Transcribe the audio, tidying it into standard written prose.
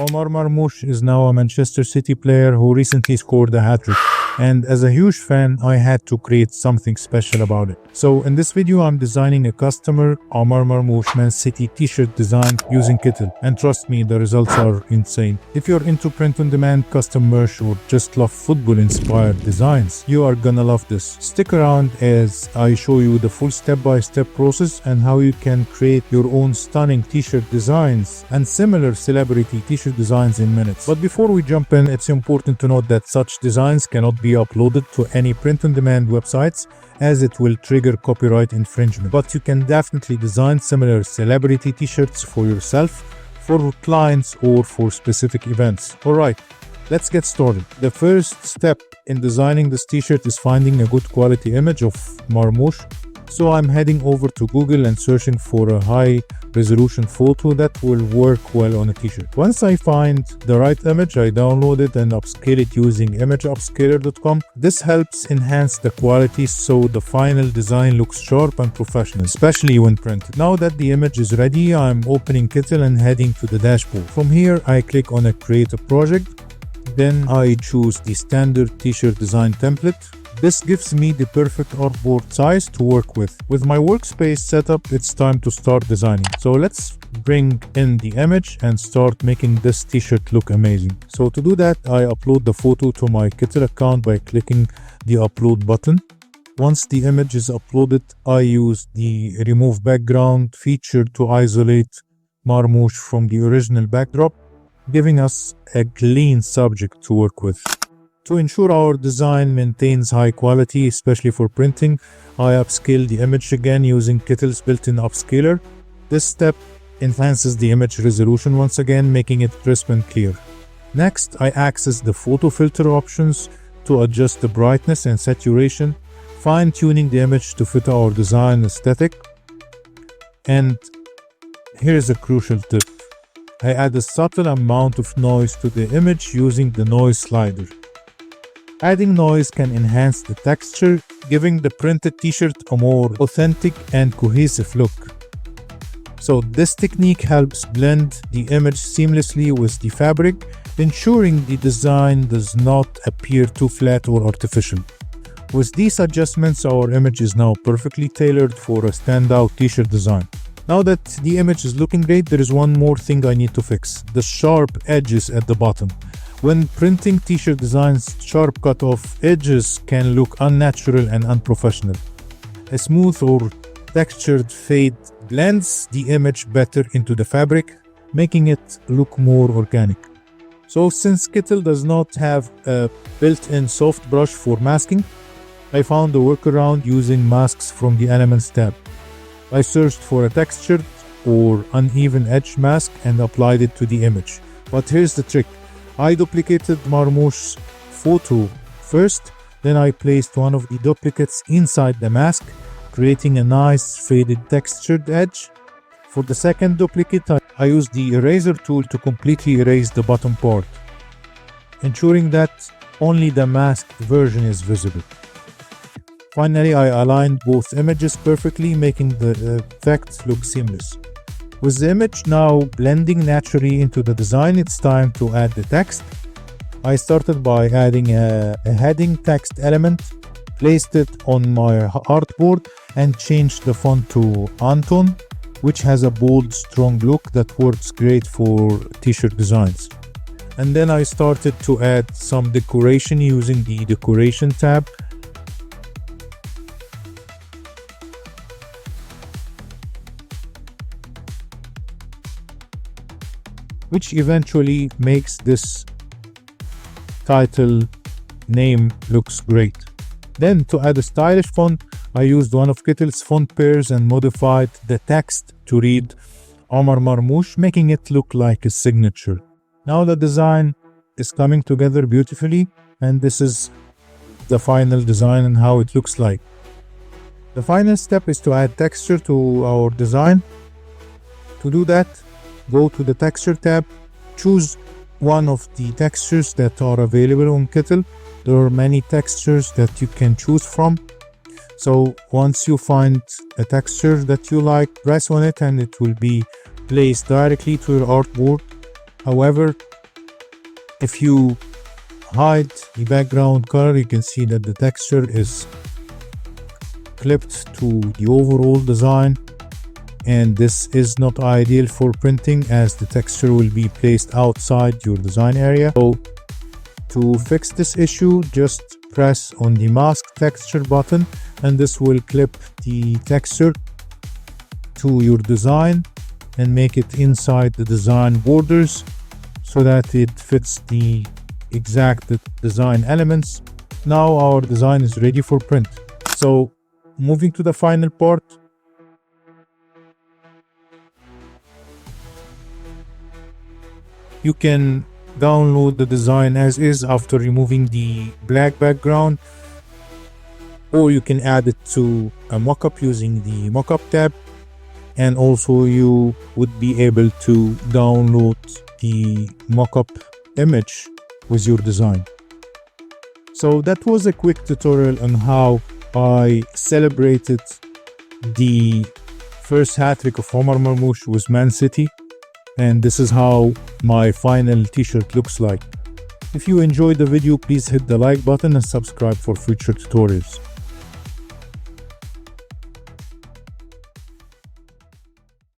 Omar Marmoush is now a Manchester City player who recently scored a hat-trick. And as a huge fan, I had to create something special about it. So in this video, I'm designing a customer Marmoush Man City T-Shirt design using 𝗗𝗜𝗦. And trust me, the results are insane. If you're into print-on-demand, custom merch, or just love football-inspired designs, you are gonna love this. Stick around as I show you the full step-by-step process and how you can create your own stunning T-shirt designs and similar celebrity T-shirt designs in minutes. But before we jump in, it's important to note that such designs cannot be uploaded to any print-on-demand websites as it will trigger copyright infringement. But you can definitely design similar celebrity T-shirts for yourself, for clients, or for specific events. Alright, let's get started. The first step in designing this T-shirt is finding a good quality image of Marmoush. So I'm heading over to Google and searching for a high resolution photo that will work well on a T-shirt. Once I find the right image, I download it and upscale it using imageupscaler.com. This helps enhance the quality so the final design looks sharp and professional, especially when printed. Now that the image is ready, I'm opening 𝗗𝗜𝗦 and heading to the dashboard. From here, I click on a create a project. Then I choose the standard T-shirt design template. This gives me the perfect artboard size to work with. With my workspace set up, it's time to start designing. So let's bring in the image and start making this T-shirt look amazing. So to do that, I upload the photo to my 𝗗𝗜𝗦 account by clicking the upload button. Once the image is uploaded, I use the remove background feature to isolate Marmoush from the original backdrop, giving us a clean subject to work with. To ensure our design maintains high quality, especially for printing, I upscale the image again using 𝗗𝗜𝗦's built-in upscaler. This step enhances the image resolution once again, making it crisp and clear. Next, I access the photo filter options to adjust the brightness and saturation, fine-tuning the image to fit our design aesthetic. And here's a crucial tip. I add a subtle amount of noise to the image using the noise slider. Adding noise can enhance the texture, giving the printed T-shirt a more authentic and cohesive look. So this technique helps blend the image seamlessly with the fabric, ensuring the design does not appear too flat or artificial. With these adjustments, our image is now perfectly tailored for a standout T-shirt design. Now that the image is looking great, there is one more thing I need to fix: the sharp edges at the bottom. When printing T-shirt designs, sharp cut-off edges can look unnatural and unprofessional. A smooth or textured fade blends the image better into the fabric, making it look more organic. So since 𝗗𝗜𝗦 does not have a built-in soft brush for masking, I found a workaround using masks from the Elements tab. I searched for a textured or uneven edge mask and applied it to the image. But here's the trick. I duplicated Marmoush's photo first, then I placed one of the duplicates inside the mask, creating a nice faded textured edge. For the second duplicate, I used the eraser tool to completely erase the bottom part, ensuring that only the masked version is visible. Finally, I aligned both images perfectly, making the effect look seamless. With the image now blending naturally into the design, it's time to add the text. I started by adding a heading text element, placed it on my artboard, and changed the font to Anton, which has a bold, strong look that works great for T-shirt designs. And then I started to add some decoration using the Decoration tab. Which eventually makes this title name looks great. Then to add a stylish font, I used one of 𝗗𝗜𝗦's font pairs and modified the text to read Omar Marmoush, making it look like a signature. Now the design is coming together beautifully, and this is the final design and how it looks like. The final step is to add texture to our design. To do that, go to the texture tab, choose one of the textures that are available on 𝗗𝗜𝗦. There are many textures that you can choose from. So once you find a texture that you like, press on it and it will be placed directly to your artboard. However, if you hide the background color, you can see that the texture is clipped to the overall design, and this is not ideal for printing as the texture will be placed outside your design area. So to fix this issue, just press on the mask texture button, and this will clip the texture to your design and make it inside the design borders so that it fits the exact design elements. Now our design is ready for print. So moving to the final part, you can download the design as is after removing the black background, or you can add it to a mockup using the mockup tab, and also you would be able to download the mockup image with your design. So that was a quick tutorial on how I celebrated the first hat trick of 𝗗𝗦𝗧 with Man City, and this is how my final t-shirt looks like. If you enjoyed the video, please hit the like button and subscribe for future tutorials.